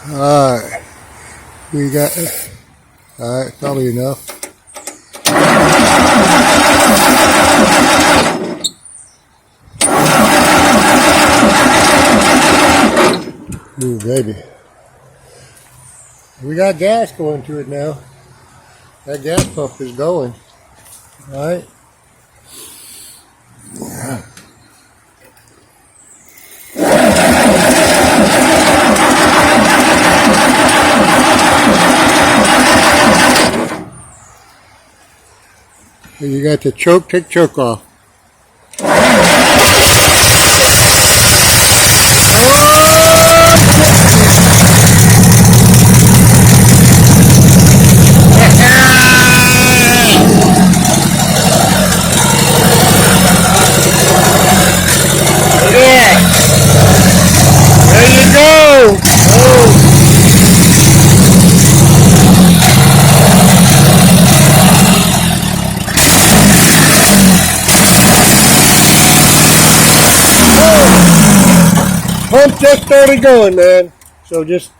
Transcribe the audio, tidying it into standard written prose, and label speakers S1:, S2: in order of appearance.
S1: Alright, we got, alright, probably enough. Ooh, baby. We got gas going to it now. That gas pump is going. Alright. So you got the choke, take choke off. Pump just started going, man. So just